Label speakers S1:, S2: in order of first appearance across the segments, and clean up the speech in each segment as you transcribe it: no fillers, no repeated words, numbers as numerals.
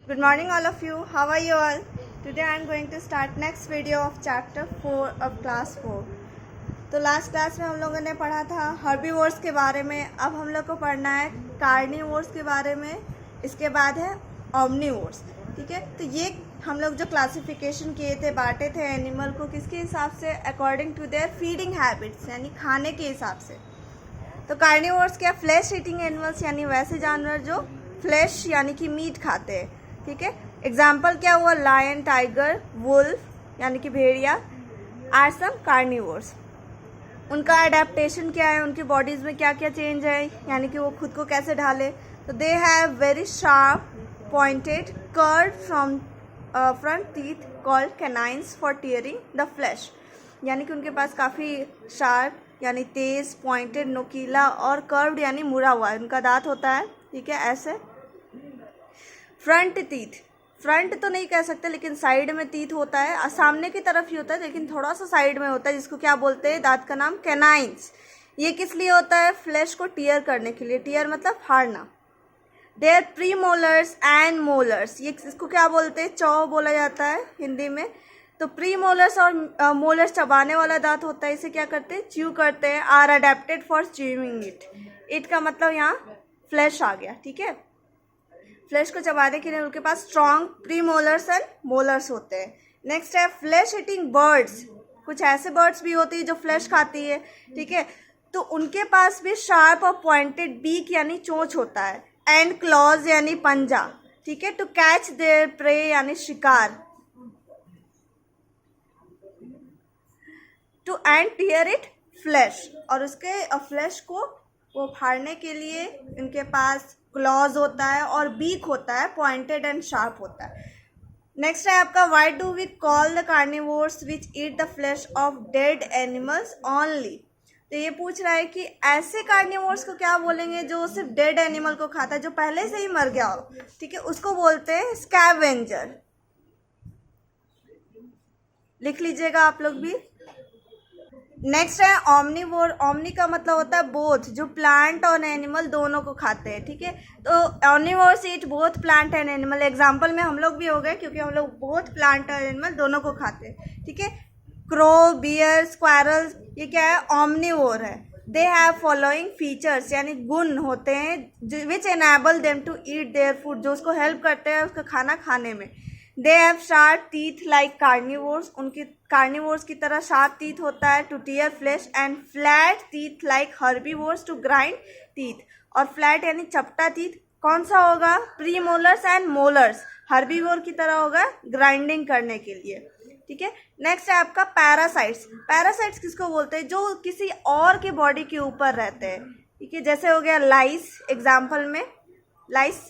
S1: Good morning all of you. How are you all? Today I am going to start next video of chapter 4 of class 4. तो last class में हम लोगों ने पढ़ा था herbivores के बारे में. अब हम लोग को पढ़ना है कार्निवोर्स के बारे में. इसके बाद है ओमनीवोर्स. ठीक है, तो ये हम लोग जो क्लासिफिकेशन किए थे, बांटे थे एनिमल को किसके हिसाब से, according to their feeding habits, यानी खाने के हिसाब से. तो कार्निवोर्स क्या, फ्लैश ईटिंग एनिमल्स, यानी वैसे जानवर जो फ्लैश यानी कि मीट खाते हैं. ठीक है, एग्जाम्पल क्या हुआ, लायन, टाइगर, वुल्फ यानी कि भेड़िया आर सम कार्निवोर्स. उनका अडेप्टेशन क्या है, उनकी बॉडीज़ में क्या क्या चेंज है, यानी कि वो खुद को कैसे ढाले. तो they have very sharp pointed curve from front teeth called canines for tearing the flesh. यानी कि उनके पास काफ़ी शार्प यानी तेज़, पॉइंटेड, नोकीला और कर्व्ड यानी मुड़ा हुआ उनका दांत होता है. ठीक है, ऐसे. फ्रंट टीथ, फ्रंट तो नहीं कह सकते लेकिन साइड में टीथ होता है, सामने की तरफ ही होता है लेकिन थोड़ा सा साइड में होता है, जिसको क्या बोलते हैं, दांत का नाम कैनाइन्स. ये किस लिए होता है, फ्लैश को टीयर करने के लिए. टीयर मतलब फाड़ना. There premolars and molars, ये इसको क्या बोलते हैं, चौ बोला जाता है हिंदी में. तो प्री मोलर्स और मोलर्स चबाने वाला दांत होता है, इसे क्या करते हैं, च्यू करते हैं. Are adapted for chewing it. It का मतलब यहाँ फ्लैश आ गया. ठीक है, फ्लैश को चबाने के लिए उनके पास strong premolars and molars होते हैं. नेक्स्ट है फ्लैश ईटिंग बर्ड्स. कुछ ऐसे बर्ड्स भी होती है जो फ्लैश खाती है. ठीक है, तो उनके पास भी शार्प और पॉइंटेड बीक यानी चोंच होता है, एंड क्लॉज यानी पंजा. ठीक है, टू कैच देयर प्रे यानी शिकार, to and tear it flesh, और उसके फ्लैश को वो फाड़ने के लिए उनके पास क्लॉज होता है और बीक होता है, पॉइंटेड एंड शार्प होता है. नेक्स्ट है आपका, why do we call the carnivores which eat the flesh of dead animals only. तो ये पूछ रहा है कि ऐसे कार्निवोर्स को क्या बोलेंगे जो सिर्फ डेड एनिमल को खाता है, जो पहले से ही मर गया हो. ठीक है, उसको बोलते हैं स्कैवेंजर. लिख लीजिएगा आप लोग भी. नेक्स्ट है ओमनीवोर. ओमनी का मतलब होता है बोथ, जो प्लांट और एनिमल दोनों को खाते हैं. ठीक है, तो omnivores eat both plant and animal. Example में हम लोग भी हो गए क्योंकि हम लोग बोथ प्लांट और एनिमल दोनों को खाते हैं. ठीक है, क्रो, बियर, स्क्वायरल्स, ये क्या है, ओमनीवोर है. दे हैव फॉलोइंग फीचर्स, यानी गुण होते हैं which enable them to eat their food, जो उसको हेल्प करते हैं उसका खाना खाने में. They have sharp teeth like carnivores. उनकी कार्निवोर्स की तरह शार्प टीथ होता है to tear flesh, and flat teeth like herbivores to grind teeth. और फ्लैट यानी चपटा टीथ कौन सा होगा, premolars and molars. Herbivore की तरह होगा ग्राइंडिंग करने के लिए. ठीक है, नेक्स्ट है आपका पैरासाइट्स. पैरासाइट्स किसको बोलते हैं, जो किसी और के बॉडी के ऊपर रहते हैं. ठीक है, जैसे हो गया लाइस. एग्जाम्पल में लाइस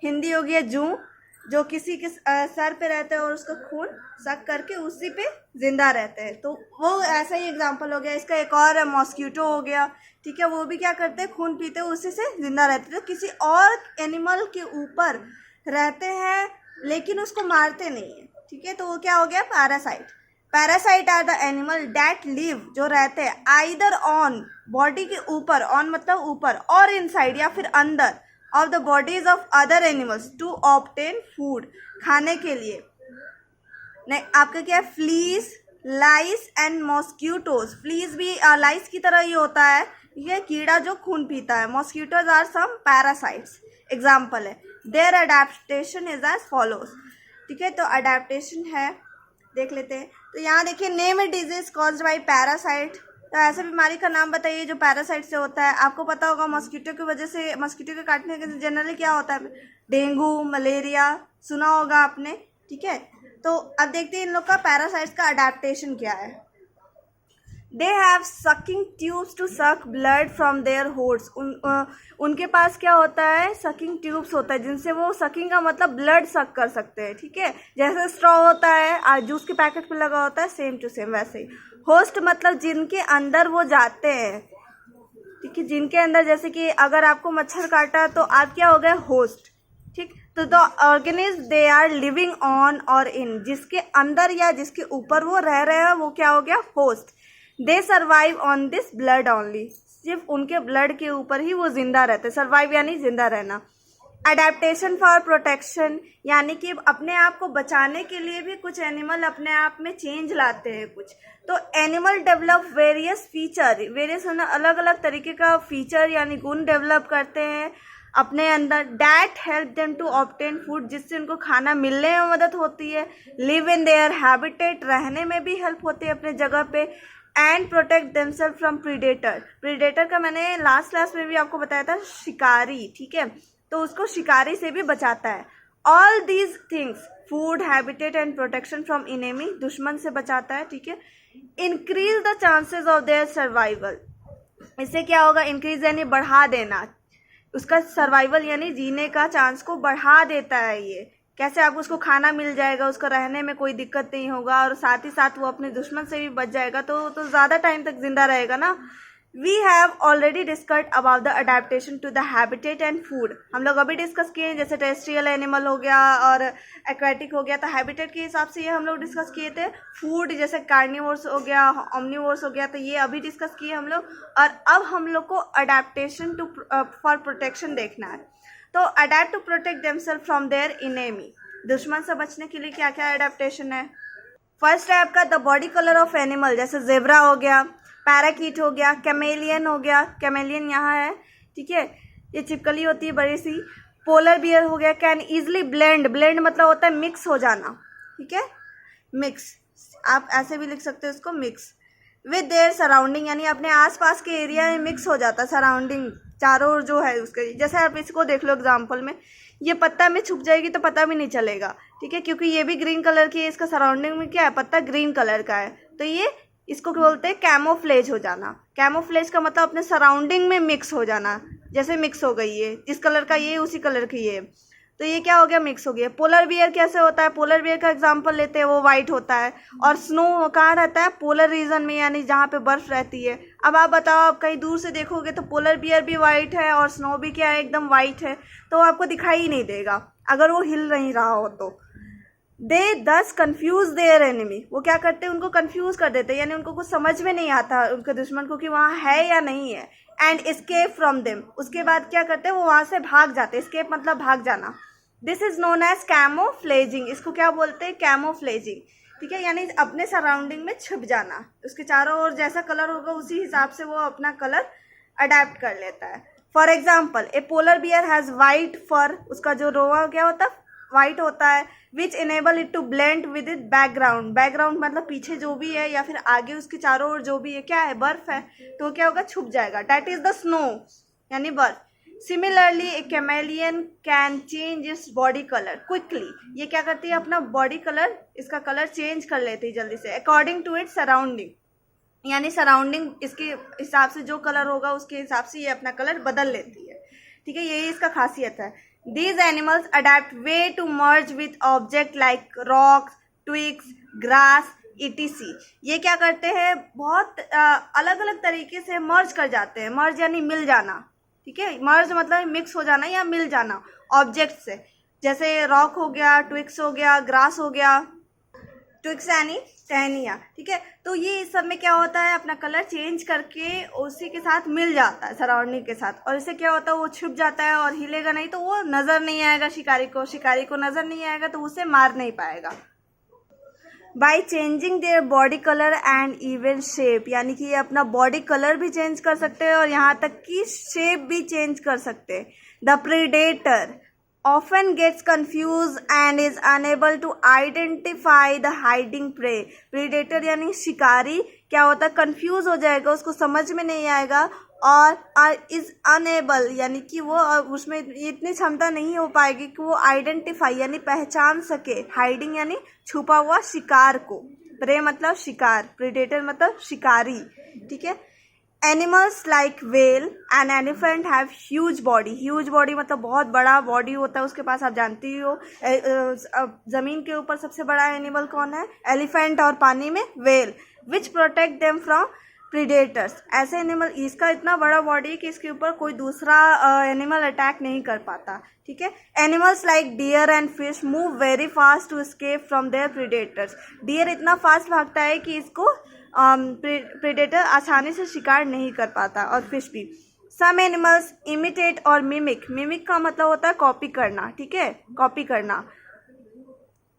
S1: हिंदी हो गया जू, जो किसी के सर पे रहते हैं और उसका खून सक करके उसी पे जिंदा रहते हैं. तो वो ऐसा ही एग्जांपल हो गया. इसका एक और है मॉस्किटो हो गया. ठीक है, वो भी क्या करते हैं, खून पीते हैं, उसी से जिंदा रहते हैं. तो किसी और एनिमल के ऊपर रहते हैं लेकिन उसको मारते नहीं है. ठीक है, तो वो क्या हो गया, parasite. Parasite are the animal that live, जो रहते हैं आइदर ऑन, बॉडी के ऊपर, ऑन मतलब ऊपर, और इनसाइड या फिर अंदर, of the bodies of other animals to obtain food, खाने के लिए. आपका क्या है, fleas, lice and mosquitoes. Fleas भी लाइस की तरह ही होता है, ये कीड़ा जो खून पीता है. Mosquitoes are some parasites. Example है, their adaptation is as follows. ठीक है, तो अडेप्टेशन है, देख लेते हैं. तो यहाँ देखिए, name a disease caused by parasite. तो ऐसे बीमारी का नाम बताइए जो पैरासाइट से होता है. आपको पता होगा मॉस्किटो की वजह से, मॉस्किटो के काटने के जनरली क्या होता है, डेंगू, मलेरिया, सुना होगा आपने. ठीक है, तो अब देखते हैं इन लोग का पैरासाइट्स का अडेप्टेशन क्या है. They have sucking tubes to suck blood from their hosts. उनके पास क्या होता है, सकिंग ट्यूब्स होता है, जिनसे वो, सकिंग का मतलब ब्लड सक कर सकते हैं. ठीक है, जैसे स्ट्रॉ होता है जूस के पैकेट पे लगा होता है, सेम टू सेम वैसे ही. होस्ट मतलब जिनके अंदर वो जाते हैं. ठीक है, जिनके अंदर, जैसे कि अगर आपको मच्छर काटा तो आप क्या हो गए, होस्ट. ठीक, तो the organism they are living on और इन, जिसके अंदर या जिसके ऊपर वो रह रहे हैं वो क्या हो गया, host. They survive on this blood only. सिर्फ उनके ब्लड के ऊपर ही वो जिंदा रहते. सर्वाइव यानी जिंदा रहना. अडेप्टेशन फॉर प्रोटेक्शन, यानी कि अपने आप को बचाने के लिए भी कुछ एनिमल अपने आप में चेंज लाते हैं कुछ। तो animal develop various feature, various अलग अलग तरीके का फीचर यानी गुण डेवलप करते हैं अपने अंदर। That help them to obtain food, जिससे उनको खाना मिलने में मदद होती है। लिव इन देयर हैबिटेट, रहने में भी हेल्प होती है अपने जगह पे। And protect themselves from predator, predator का मैंने लास्ट क्लास में भी आपको बताया था शिकारी, ठीक है, तो उसको शिकारी से भी बचाता है। All these things, food, habitat and protection from enemy, दुश्मन से बचाता है, ठीक है। Increase the chances of their survival, इससे क्या होगा, इंक्रीज यानी बढ़ा देना, उसका सर्वाइवल यानी जीने का चांस को बढ़ा देता है। ये कैसे, आपको उसको खाना मिल जाएगा, उसको रहने में कोई दिक्कत नहीं होगा, और साथ ही साथ वो अपने दुश्मन से भी बच जाएगा, तो ज़्यादा टाइम तक जिंदा रहेगा ना। We have already discussed about the adaptation to the habitat and food, हम लोग अभी डिस्कस किए हैं, जैसे टेरेस्ट्रियल एनिमल हो गया और एक्वेटिक हो गया, तो हैबिटेट के हिसाब से ये हम लोग डिस्कस किए थे। फूड जैसे कार्निवोर्स हो गया, ऑमनिवोर्स हो गया, तो ये अभी डिस्कस किए हम लोग। और अब हम लोग को अडेप्टेशन टू फॉर प्रोटेक्शन देखना है। तो adapt to protect themselves from their enemy, दुश्मन से बचने के लिए क्या क्या अडेप्टेशन है। फर्स्ट है आपका the body colour of animal, जैसे जेब्रा हो गया, पैराकीट हो गया, कैमेलियन हो गया, कैमेलियन यहाँ है, ठीक है, ये छिपकली होती है बड़ी सी। पोलर बियर हो गया, कैन ईजिली ब्लेंड, ब्लेंड मतलब होता है मिक्स हो जाना, ठीक है, मिक्स, आप ऐसे भी लिख सकते हो इसको, मिक्स विद देयर सराउंडिंग, यानी अपने आसपास के एरिया में मिक्स हो जाता है, सराउंडिंग चारों ओर जो है उसके। जैसे आप इसको देख लो एग्जाम्पल में, ये पत्ता में छुप जाएगी तो पता भी नहीं चलेगा, ठीक है, क्योंकि ये भी ग्रीन कलर की है, इसका सराउंडिंग में क्या है, पत्ता ग्रीन कलर का है, तो ये इसको क्या बोलते हैं, कैमोफ्लेज हो जाना। कैमोफ्लेज का मतलब अपने सराउंडिंग में मिक्स हो जाना, जैसे मिक्स हो गई है, जिस कलर का ये उसी कलर की ये, तो ये क्या हो गया, मिक्स हो गया। पोलर बियर कैसे होता है, पोलर बियर का एग्जांपल लेते हैं, वो वाइट होता है। और स्नो कहाँ रहता है, पोलर रीजन में, यानी जहाँ पे बर्फ रहती है। अब आप बताओ, आप कहीं दूर से देखोगे तो पोलर बियर भी वाइट है और स्नो भी क्या है, एकदम वाइट है, तो आपको दिखाई ही नहीं देगा अगर वो हिल नहीं रहा हो तो। दे दस कन्फ्यूज देयर एनिमी, वो क्या करते हैं, उनको कन्फ्यूज कर देते हैं, यानी उनको कुछ समझ में नहीं आता उनके दुश्मन को कि वहाँ है या नहीं है। एंड एस्केप फ्रॉम देम, उसके बाद क्या करते हैं, वो वहाँ से भाग जाते हैं, एस्केप मतलब भाग जाना। दिस इज नोन एज कैमोफ्लेजिंग, इसको क्या बोलते हैं, कैमोफ्लेजिंग, ठीक है, यानी अपने सराउंडिंग में छुप जाना, उसके चारों ओर जैसा कलर होगा उसी हिसाब से वो अपना कलर अडेप्ट कर लेता है। For example, a polar bear has white fur, उसका जो रोआ क्या होता है, वाइट होता है, which enable it to blend with it background, background मतलब पीछे जो भी है या फिर आगे उसके चारों ओर जो भी है, क्या है, बर्फ है, तो क्या होगा, छुप जाएगा, दैट इज द स्नो, यानी बर्फ। Similarly A chameleon can change its body colour quickly, ये क्या करती है, अपना बॉडी कलर, इसका कलर चेंज कर लेती है जल्दी से, अकॉर्डिंग टू इट्स सराउंडिंग, यानी सराउंडिंग इसके हिसाब से जो कलर होगा उसके हिसाब से ये अपना कलर बदल लेती है, ठीक है, यही इसका खासियत है। These animals adapt way to merge with object like rocks, twigs, grass, etc. ये क्या करते हैं, बहुत अलग अलग तरीके से मर्ज कर जाते हैं, मर्ज यानी मिल जाना, ठीक है, मर्ज मतलब मिक्स हो जाना या मिल जाना ऑब्जेक्ट से, जैसे रॉक हो गया, ट्विग्स हो गया, ग्रास हो गया, ट्विग्स यानी टहनियाँ, ठीक है, तो ये इस सब में क्या होता है, अपना कलर चेंज करके उसी के साथ मिल जाता है सराउंडिंग के साथ, और इससे क्या होता है, वो छुप जाता है और हिलेगा नहीं, तो वो नज़र नहीं आएगा शिकारी को, शिकारी को नज़र नहीं आएगा तो उसे मार नहीं पाएगा। By changing their body colour and even shape, यानी कि ये अपना बॉडी कलर भी चेंज कर सकते हैं और यहाँ तक कि शेप भी चेंज कर सकते हैं। The predator often gets confused and is unable to identify the hiding prey. predator यानी शिकारी क्या होता है, confuse हो जाएगा, उसको समझ में नहीं आएगा, और is unable यानी कि वो उसमें इतनी क्षमता नहीं हो पाएगी कि वो identify यानी पहचान सके, hiding यानी छुपा हुआ शिकार को, prey मतलब शिकार, predator मतलब शिकारी, ठीक है। Animals like whale and elephant have huge body, huge body मतलब बहुत बड़ा बॉडी होता है उसके पास, आप जानती हो। ज़मीन के ऊपर सबसे बड़ा एनिमल कौन है, एलिफेंट, और पानी में whale, which protect them from predators. ऐसे एनिमल, इसका इतना बड़ा बॉडी कि इसके ऊपर कोई दूसरा एनिमल अटैक नहीं कर पाता, ठीक है। Animals like deer and fish move very fast to escape from their predators. Deer इतना फास्ट भागता है कि इसको प्रीडेटर आसानी से शिकार नहीं कर पाता, और फिश भी। सम एनिमल्स इमिटेट और मिमिक, मिमिक का मतलब होता है कॉपी करना, ठीक है, कॉपी करना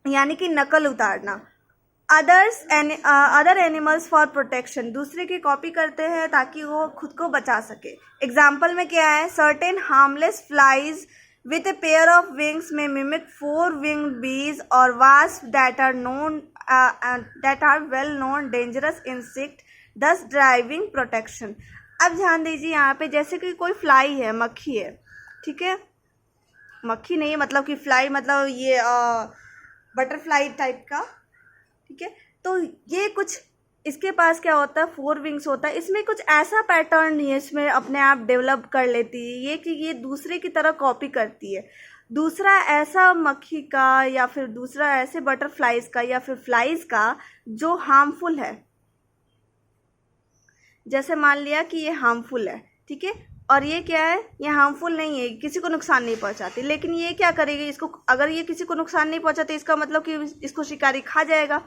S1: यानी कि नकल उतारना। अदर एनिमल्स फॉर प्रोटेक्शन, दूसरे की कॉपी करते हैं ताकि वो खुद को बचा सके। एग्जाम्पल में क्या है, certain harmless flies with a pair of wings may mimic four-winged bees or wasps that are well known dangerous insect, thus driving protection। अब ध्यान दीजिए यहाँ पे, जैसे कि कोई फ्लाई है, मक्खी है, ठीक है, मक्खी नहीं मतलब कि फ्लाई मतलब ये बटरफ्लाई टाइप का, ठीक है। तो ये कुछ इसके पास क्या होता है, 4 विंग्स होता है, इसमें कुछ ऐसा पैटर्न नहीं है, इसमें अपने आप डेवलप कर लेती है ये कि ये दूसरे की तरह कॉपी करती है। दूसरा ऐसा मक्खी का या फिर दूसरा ऐसे बटरफ्लाइज का या फिर फ्लाइज का जो हार्मफुल है, जैसे मान लिया कि ये हार्मफुल है, ठीक है, और ये क्या है, ये हार्मफुल नहीं है, किसी को नुकसान नहीं पहुंचाती, लेकिन ये क्या करेगी, इसको अगर ये किसी को नुकसान नहीं पहुंचाती इसका मतलब कि इसको शिकारी खा जाएगा।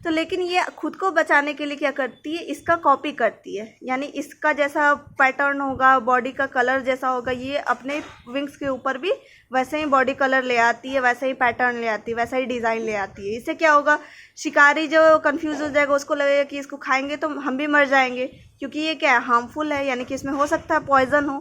S1: तो लेकिन ये खुद को बचाने के लिए क्या करती है, इसका कॉपी करती है, यानी इसका जैसा पैटर्न होगा, बॉडी का कलर जैसा होगा, ये अपने विंग्स के ऊपर भी वैसे ही बॉडी कलर ले आती है, वैसे ही पैटर्न ले आती है, वैसा ही डिज़ाइन ले आती है। इससे क्या होगा, शिकारी जो कंफ्यूज हो जाएगा, उसको लगेगा कि इसको खाएंगे तो हम भी मर जाएंगे, क्योंकि ये क्या है, हार्मफुल है, यानी कि इसमें हो सकता है पॉइजन हो,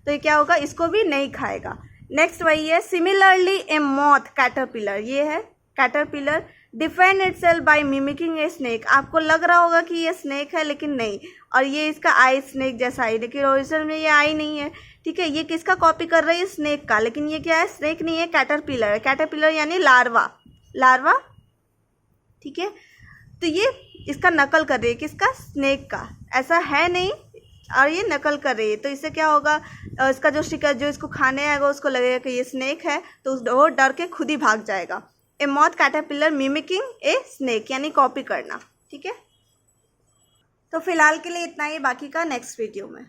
S1: तो ये क्या होगा, इसको भी नहीं खाएगा। नेक्स्ट वही है, सिमिलरली ए मॉथ कैटरपिलर, ये है caterpillar, defend itself by mimicking a snake. आपको लग रहा होगा कि ये स्नेक है लेकिन नहीं, और ये इसका आई स्नेक जैसा है, लेकिन ओरिजिनल में ये आई नहीं है, ठीक है। ये किसका कॉपी कर रही है, स्नेक का, लेकिन ये क्या है, स्नेक नहीं है, कैटरपिलर है। कैटरपिलर यानी लार्वा, लार्वा, ठीक है। तो ये इसका नकल कर रही है, किसका, स्नेक का, ऐसा है नहीं, और ये नकल कर रही है। तो इससे क्या होगा, इसका जो शिकार जो इसको खाने आएगा उसको लगेगा कि ये स्नेक है, तो वो डर के खुद ही भाग जाएगा। A moth caterpillar mimicking a snake यानी कॉपी करना, ठीक है। तो फिलहाल के लिए इतना ही, बाकी का नेक्स्ट वीडियो में।